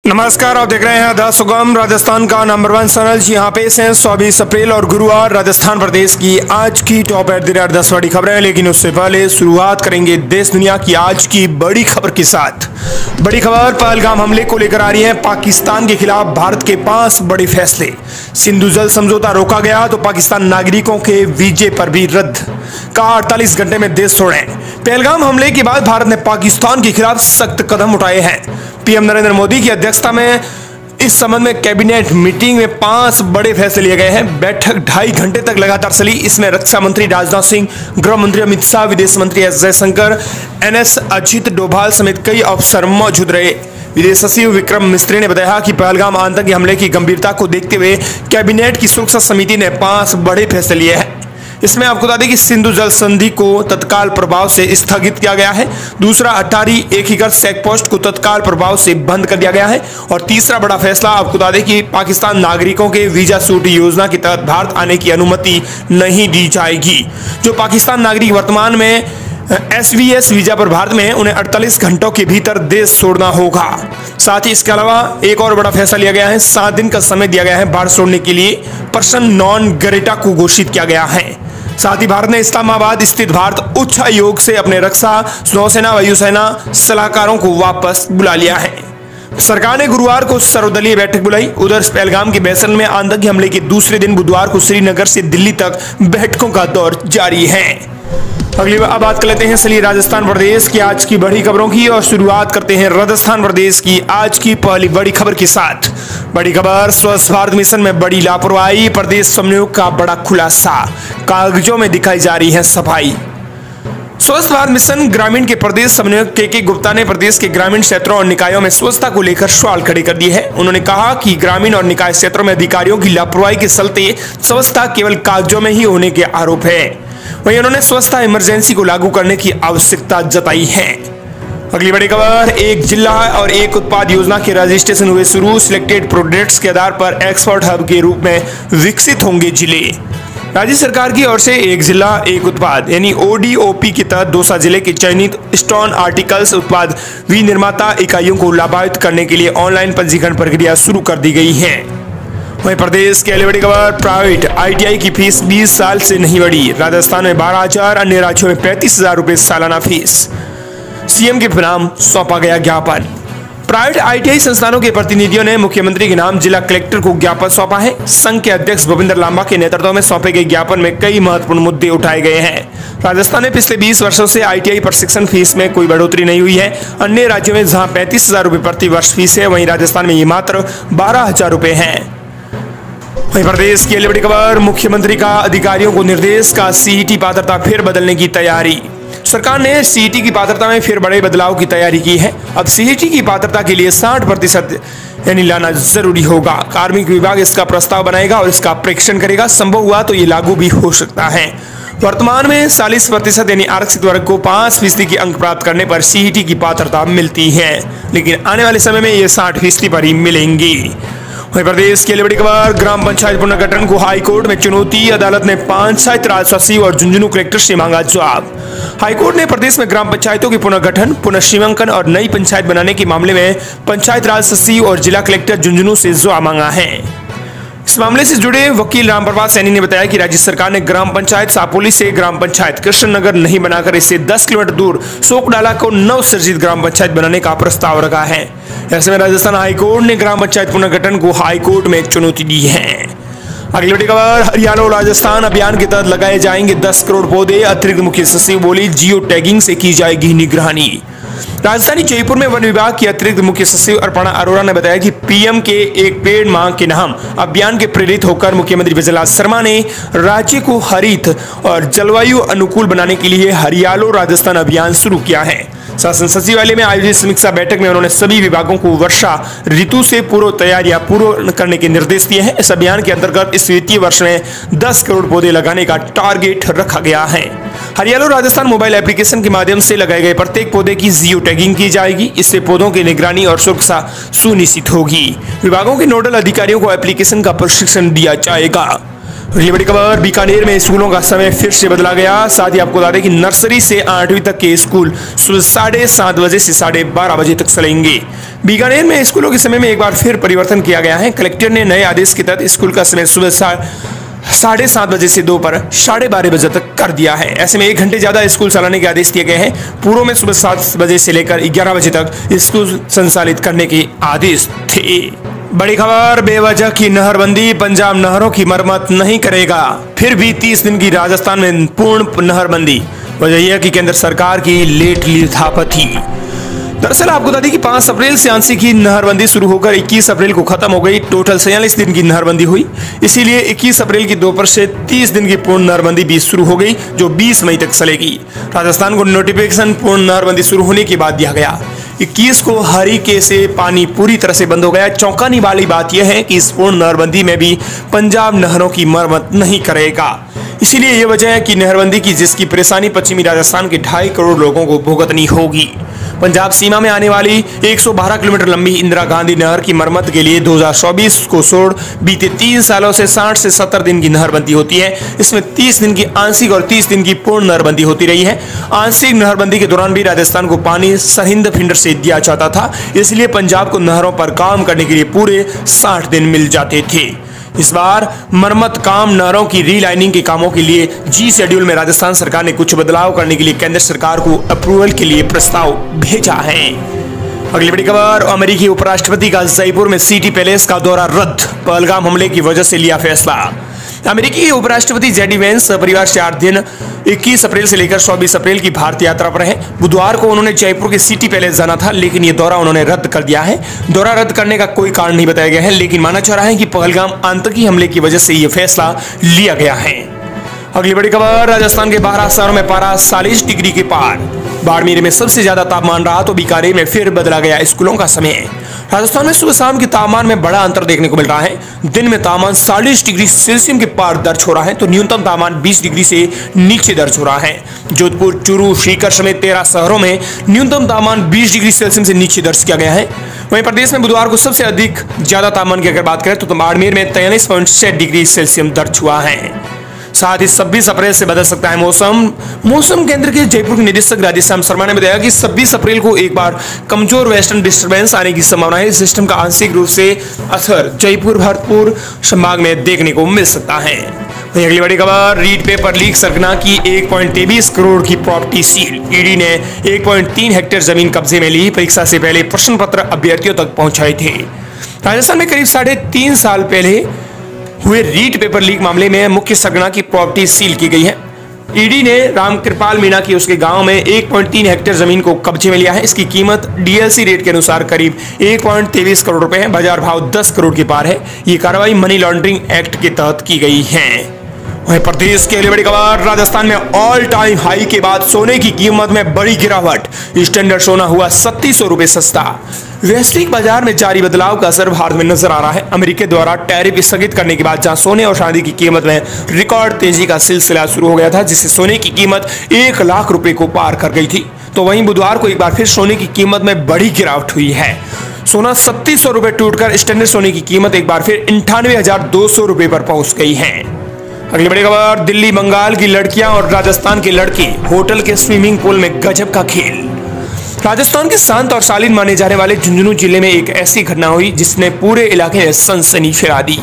नमस्कार, आप देख रहे हैं द सुगम राजस्थान का नंबर 1 चैनल। यहाँ पे से 24 अप्रैल और गुरुवार राजस्थान प्रदेश की आज की टॉप एट द रेट 10 बड़ी खबरें। लेकिन उससे पहले शुरुआत करेंगे देश दुनिया की आज की बड़ी खबर के साथ। बड़ी खबर पहलगाम हमले को लेकर आ रही है। पाकिस्तान के खिलाफ भारत के 5 बड़े फैसले। सिंधु जल समझौता रोका गया तो पाकिस्तान नागरिकों के वीजे पर भी रद्द का 48 घंटे में देश छोड़े। पहलगाम हमले के बाद भारत ने पाकिस्तान के खिलाफ सख्त कदम उठाए हैं। पीएम नरेंद्र मोदी की अध्यक्षता में इस संबंध में कैबिनेट मीटिंग में 5 बड़े फैसले लिए गए हैं। बैठक 2.5 घंटे तक लगातार चली। इसमें रक्षा मंत्री राजनाथ सिंह, गृह मंत्री अमित शाह, विदेश मंत्री एस जयशंकर, एनएस अजित डोभाल समेत कई अफसर मौजूद रहे। विदेश सचिव विक्रम मिस्त्री ने बताया कि पहलगाम आतंकी हमले की गंभीरता को देखते हुए कैबिनेट की सुरक्षा समिति ने 5 बड़े फैसले लिए हैं। इसमें आपको बता दें कि सिंधु जल संधि को तत्काल प्रभाव से स्थगित किया गया है। दूसरा, अटारी एकीकृत चेक पोस्ट को तत्काल प्रभाव से बंद कर दिया गया है। और तीसरा बड़ा फैसला आपको बता दें कि पाकिस्तान नागरिकों के वीजा छूट योजना के तहत भारत आने की अनुमति नहीं दी जाएगी। जो पाकिस्तान नागरिक वर्तमान में SVS वीजा पर भारत में, उन्हें 48 घंटों के भीतर देश छोड़ना होगा। साथ ही इसके अलावा एक और बड़ा फैसला लिया गया है। 7 दिन का समय दिया गया है भारत छोड़ने के लिए। पर्सन नॉन ग्रेटा को घोषित किया गया है। साथ ही भारत ने इस्लामाबाद स्थित भारत उच्च आयोग से अपने रक्षा, नौसेना, वायुसेना सलाहकारों को वापस बुला लिया है। सरकार ने गुरुवार को सर्वदलीय बैठक बुलाई। उधर पहलगाम के बैसन में आतंकी हमले के दूसरे दिन बुधवार को श्रीनगर से दिल्ली तक बैठकों का दौर जारी है। अगली बात कर लेते हैं चलिए राजस्थान प्रदेश की आज की बड़ी खबरों की, और शुरुआत करते हैं राजस्थान प्रदेश की आज की पहली बड़ी खबर के साथ। बड़ी खबर, स्वच्छ भारत मिशन में बड़ी लापरवाही, प्रदेश समन्वयक का बड़ा खुलासा, कागजों में दिखाई जा रही है सफाई। स्वच्छ भारत मिशन ग्रामीण के प्रदेश समन्वयक के गुप्ता ने प्रदेश के ग्रामीण क्षेत्रों और निकायों में स्वच्छता को लेकर सवाल खड़े कर दिए हैं। उन्होंने कहा कि ग्रामीण और निकाय क्षेत्रों में अधिकारियों की लापरवाही के चलते स्वच्छता केवल कागजों में ही होने के आरोप है। वहीं उन्होंने स्वच्छता इमरजेंसी को लागू करने की आवश्यकता जताई है। अगली बड़ी खबर, एक जिला और एक उत्पाद योजना के रजिस्ट्रेशन हुए शुरू। सिलेक्टेड प्रोडक्ट्स के आधार पर एक्सपोर्ट हब के रूप में विकसित होंगे जिले। राज्य सरकार की ओर से एक जिला एक उत्पाद यानी ODOP के तहत दौसा जिले के चयनित स्टोन आर्टिकल्स उत्पाद विनिर्माता इकाइयों को लाभान्वित करने के लिए ऑनलाइन पंजीकरण प्रक्रिया शुरू कर दी गई है। वहीं प्रदेश की अगली बड़ी खबर, प्राइवेट ITI की फीस 20 साल से नहीं बढ़ी। राजस्थान में 12,000, अन्य राज्यों में 35,000 रुपए सालाना फीस। सीएम के नाम सौंपा गया ज्ञापन। प्राइवेट ITI संस्थानों के प्रतिनिधियों ने मुख्यमंत्री के नाम जिला कलेक्टर को ज्ञापन सौंपा है। संघ के अध्यक्ष भविंदर लांबा के नेतृत्व में सौंपे गए ज्ञापन में कई महत्वपूर्ण मुद्दे उठाए गए हैं। राजस्थान में पिछले 20 वर्षों से ITI प्रशिक्षण फीस में कोई बढ़ोतरी नहीं हुई है। अन्य राज्यों में जहां 35,000 रुपए प्रति वर्ष फीस है, वहीं राजस्थान में ये मात्र 12,000 रुपए है। वहीं प्रदेश की बड़ी खबर, मुख्यमंत्री का अधिकारियों को निर्देश का CET पात्रता फिर बदलने की तैयारी। सरकार ने CET की पात्रता में फिर बड़े बदलाव की तैयारी की है। अब CET की पात्रता के लिए 60% यानी लाना जरूरी होगा। कार्मिक विभाग इसका प्रस्ताव बनाएगा और इसका परीक्षण करेगा। संभव हुआ तो ये लागू भी हो सकता है। वर्तमान में 40% यानी आरक्षित वर्ग को 5% के अंक प्राप्त करने पर CET की पात्रता मिलती है, लेकिन आने वाले समय में ये 60% पर ही मिलेंगी। वहीं प्रदेश की बड़ी खबर, ग्राम पंचायत पुनर्गठन को हाईकोर्ट में चुनौती। अदालत ने पंचायत राज सचिव और झुंझुनू कलेक्टर से मांगा जवाब। हाईकोर्ट ने प्रदेश में ग्राम पंचायतों के पुनर्गठन, पुनर्सीमांकन और नई पंचायत बनाने के मामले में पंचायत राज सचिव और जिला कलेक्टर झुंझुनू से जवाब मांगा है। इस मामले से जुड़े वकील रामप्रभात सैनी ने बताया कि राज्य सरकार ने ग्राम पंचायत सापोली से ग्राम पंचायत कृष्णनगर नहीं बनाकर इससे 10 किलोमीटर दूर सोकडाला को नव सृजित ग्राम पंचायत बनाने का प्रस्ताव रखा है। ऐसे में राजस्थान हाईकोर्ट ने ग्राम पंचायत पुनर्गठन को हाईकोर्ट में चुनौती दी है। अगली बड़ी खबर, हरियाणा और राजस्थान अभियान के तहत लगाए जाएंगे 10 करोड़ पौधे। अतिरिक्त मुख्य सचिव बोली, जियो टैगिंग से की जाएगी निगरानी। राजधानी जयपुर में वन विभाग की अतिरिक्त मुख्य सचिव अर्पणा अरोरा ने बताया कि PM के एक पेड़ मांग के नाम अभियान के प्रेरित होकर मुख्यमंत्री विजयलाल शर्मा ने राज्य को हरित और जलवायु अनुकूल बनाने के लिए हरियालो राजस्थान अभियान शुरू किया है। शासन सचिवालय में आयोजित समीक्षा बैठक में उन्होंने सभी विभागों को वर्षा ऋतु से पूर्व तैयारियां पूर्ण करने के निर्देश दिए हैं। इस अभियान के अंतर्गत इस वित्तीय वर्ष में 10 करोड़ पौधे लगाने का टारगेट रखा गया है। हरियालो राजस्थान मोबाइल एप्लीकेशन के माध्यम से लगाए गए प्रत्येक पौधे की जियो टैगिंग की जाएगी। इससे पौधों की निगरानी और सुरक्षा सुनिश्चित होगी। विभागों के नोडल अधिकारियों को एप्लीकेशन का प्रशिक्षण दिया जाएगा। अगली बड़ी खबर, बीकानेर में स्कूलों का समय फिर से बदला गया। साथ ही आपको बता दें कि नर्सरी से 8वीं तक के स्कूल सुबह 7:30 बजे से 12:30 बजे तक चलेंगे। बीकानेर में स्कूलों के समय में एक बार फिर परिवर्तन किया गया है। कलेक्टर ने नए आदेश के तहत स्कूल का समय सुबह 7:30 बजे से दोपहर 12:30 बजे तक कर दिया है। ऐसे में 1 घंटे ज्यादा स्कूल चलाने के आदेश दिए गए हैं। पूर्व में सुबह 7 बजे से लेकर 11 बजे तक स्कूल संचालित करने के आदेश थे। बड़ी खबर, बेवजह की नहरबंदी, पंजाब नहरों की मरम्मत नहीं करेगा। फिर भी 30 दिन की राजस्थान में पूर्ण नहरबंदी। वजह यह कि केंद्र सरकार की लेट लिथापति। दरअसल आपको बता दें कि 5 अप्रैल से आंशिक की नहरबंदी शुरू होकर 21 अप्रैल को खत्म हो गई। टोटल 46 दिन की नहरबंदी हुई। इसीलिए 21 अप्रैल की दोपहर से 30 दिन की पूर्ण नहरबंदी भी शुरू हो गई, जो 20 मई तक चलेगी। राजस्थान को नोटिफिकेशन पूर्ण नहरबंदी शुरू होने के बाद दिया गया। 21 को हरिके से पानी पूरी तरह से बंद हो गया। चौंकाने वाली बात यह है कि इस पूर्ण नहरबंदी में भी पंजाब नहरों की मरम्मत नहीं करेगा। इसीलिए यह वजह है कि नहरबंदी की जिसकी परेशानी पश्चिमी राजस्थान के 2.5 करोड़ लोगों को भुगतनी होगी। पंजाब सीमा में आने वाली 112 किलोमीटर लंबी इंदिरा गांधी नहर की मरम्मत के लिए 2024 को छोड़ बीते 3 सालों से 60 से 70 दिन की नहरबंदी होती है। इसमें 30 दिन की आंशिक और 30 दिन की पूर्ण नहरबंदी होती रही है। आंशिक नहरबंदी के दौरान भी राजस्थान को पानी सरहिंद फिंडर से दिया जाता था, इसलिए पंजाब को नहरों पर काम करने के लिए पूरे 60 दिन मिल जाते थे। इस बार मरम्मत काम नहरों की रीलाइनिंग के कामों के लिए जी शेड्यूल में राजस्थान सरकार ने कुछ बदलाव करने के लिए केंद्र सरकार को अप्रूवल के लिए प्रस्ताव भेजा है। अगली बड़ी खबर, अमेरिकी उपराष्ट्रपति का जयपुर में सिटी पैलेस का दौरा रद्द। पहलगाम हमले की वजह से लिया फैसला। अमेरिकी उपराष्ट्रपति जेडी वेंस परिवार 4 दिन 21 अप्रैल से लेकर 24 अप्रैल की भारत यात्रा पर है। बुधवार को उन्होंने जयपुर के सिटी पैलेस जाना था, लेकिन ये दौरा उन्होंने रद्द कर दिया है। दौरा रद्द करने का कोई कारण नहीं बताया गया है, लेकिन माना जा रहा है कि पहलगाम आतंकी हमले की वजह से यह फैसला लिया गया है। अगली बड़ी खबर, राजस्थान के 12 शहरों में पारा 40 डिग्री के पार। बाड़मेर में सबसे ज्यादा तापमान रहा तो बीकानेर में फिर बदला गया स्कूलों का समय। राजस्थान में सुबह शाम के तापमान में बड़ा अंतर देखने को मिल रहा है। दिन में तापमान 40 डिग्री सेल्सियस के पार दर्ज हो रहा है, तो न्यूनतम तापमान 20 डिग्री से नीचे दर्ज हो रहा है। जोधपुर, चूरू, सीकर समेत 13 शहरों में न्यूनतम तापमान 20 डिग्री सेल्सियस से नीचे दर्ज किया गया है। वहीं प्रदेश में बुधवार को सबसे अधिक ज्यादा तापमान की अगर बात करें तो बाड़मेर में 43.6 डिग्री सेल्सियस दर्ज हुआ है। साथ ही 26 अप्रैल से बदल सकता है मौसम केंद्र के जयपुर के निदेशक राजेश्याम शर्मा ने बताया कि 26 अप्रैल को एक बार कमजोर वेस्टर्न डिस्टर्बेंस आने की संभावना है। सिस्टम का आंशिक रूप से असर जयपुर भरतपुर संभाग में देखने को मिल सकता है। वहीं अगली बड़ी खबर, रीट पेपर लीक सरगना की 1.23 करोड़ की प्रॉपर्टी सील। ईडी ने 1.3 हेक्टेयर जमीन कब्जे में ली। परीक्षा से पहले प्रश्न पत्र अभ्यर्थियों तक पहुंचाए थे। राजस्थान में करीब 3.5 साल पहले हुए रीट पेपर लीक मामले में मुख्य सरगना की प्रॉपर्टी सील की गई है। ईडी ने रामकृपाल मीणा की उसके गांव में 1.3 हेक्टेयर जमीन को कब्जे में लिया है। इसकी कीमत डीएलसी रेट के अनुसार करीब 1.23 करोड़ रुपए है। बाजार भाव 10 करोड़ के पार है। ये कार्रवाई मनी लॉन्ड्रिंग एक्ट के तहत की गई है। वहीं प्रदेश के लिए बड़ी खबर, राजस्थान में ऑल टाइम हाई के बाद सोने की कीमत में बड़ी गिरावट। स्टैंडर्ड सोना हुआ 3700 रुपए सस्ता। वैश्विक बाजार में जारी बदलाव का असर भारत में नजर आ रहा है। अमेरिका द्वारा टैरिफ स्थगित करने के बाद जहां सोने और चांदी की कीमत में रिकॉर्ड तेजी का सिलसिला शुरू हो गया था, जिससे सोने की कीमत 1 लाख रुपए को पार कर गई थी, तो वहीं बुधवार को एक बार फिर सोने की कीमत में बड़ी गिरावट हुई है। सोना 3700 रुपए टूटकर स्टैंडर्ड सोने की कीमत एक बार फिर 98,200 रुपए पर पहुंच गई है। अगली बड़ी खबर, दिल्ली बंगाल की लड़कियां और राजस्थान के लड़के होटल के स्विमिंग पूल में गजब का खेल। राजस्थान के शांत और शालीन माने जाने वाले झुंझुनू जिले में एक ऐसी घटना हुई जिसने पूरे इलाके में सनसनी फैला दी।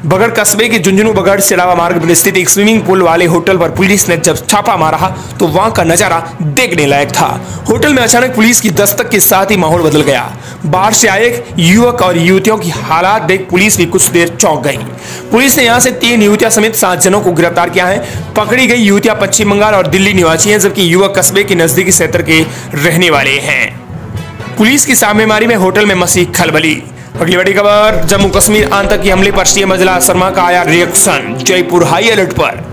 बगड़ कस्बे के झुंझुनू बगड़ सिड़ावा मार्ग पर स्थित एक स्विमिंग पूल वाले होटल पर पुलिस ने जब छापा मारा तो वहां का नजारा देखने लायक था। होटल में अचानक पुलिस की दस्तक के साथ ही माहौल बदल गया। बाहर से आए युवक और युवतियों की हालात देख पुलिस भी कुछ देर चौंक गई। पुलिस ने यहां से 3 युवतियां समेत 7 जनों को गिरफ्तार किया है। पकड़ी गई युवतियां पश्चिम बंगाल और दिल्ली निवासी हैं, जबकि युवक कस्बे के नजदीकी क्षेत्र के रहने वाले हैं। पुलिस की छापेमारी में होटल में मची खलबली। अगली बड़ी खबर, जम्मू कश्मीर आतंकी हमले पर सीएम अजला शर्मा का आया रिएक्शन। जयपुर हाई अलर्ट पर।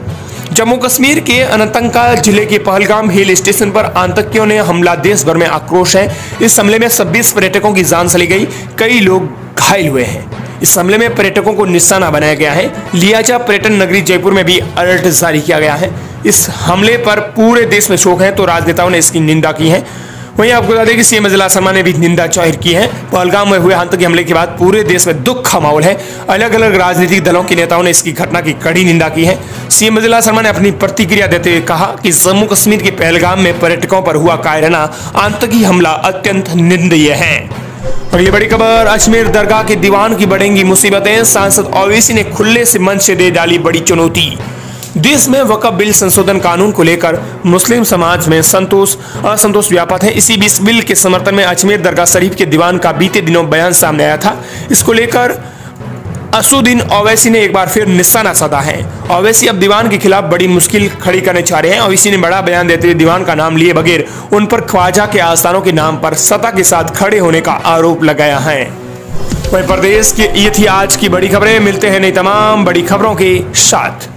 जम्मू कश्मीर के अनंतनाग जिले के पहलगाम हिल स्टेशन पर आतंकियों ने हमला, देश भर में आक्रोश है। इस हमले में 26 पर्यटकों की जान चली गई, कई लोग घायल हुए हैं। इस हमले में पर्यटकों को निशाना बनाया गया है। लियाचा पर्यटन नगरी जयपुर में भी अलर्ट जारी किया गया है। इस हमले पर पूरे देश में शोक है, तो राजनेताओं ने इसकी निंदा की है। वहीं आपको बता दें कि सीएम अजला शर्मा ने भी निंदा जाहिर की है। पहलगाम में हुए आतंकी हमले के बाद पूरे देश में दुख का माहौल है। अलग अलग राजनीतिक दलों के नेताओं ने इसकी घटना की कड़ी निंदा की है। सीएम अजला शर्मा ने अपनी प्रतिक्रिया देते हुए कहा कि जम्मू कश्मीर के पहलगाम में पर्यटकों पर हुआ कायराना आतंकी हमला अत्यंत निंदनीय है। अगली बड़ी खबर, अजमेर दरगाह के दीवान की बढ़ेंगी मुसीबतें, सांसद ओवैसी ने खुले से मंच से दे डाली बड़ी चुनौती। देश में वक्फ बिल संशोधन कानून को लेकर मुस्लिम समाज में असंतोष व्यापक है। इसी बीच बिल के समर्थन में अजमेर दरगाह शरीफ के दीवान का बीते दिनों बयान सामने आया था। इसको लेकर असुद्दीन ओवैसी ने एक बार फिर निशाना साधा है। ओवैसी अब दीवान के खिलाफ बड़ी मुश्किल खड़ी करने चाह रहे हैं। ओवैसी ने बड़ा बयान देते हुए दीवान का नाम लिए बगैर उन पर ख्वाजा के आस्थानों के नाम पर सत्ता के साथ खड़े होने का आरोप लगाया है। वहीं प्रदेश की ये थी आज की बड़ी खबरें। मिलते हैं नई तमाम बड़ी खबरों के साथ।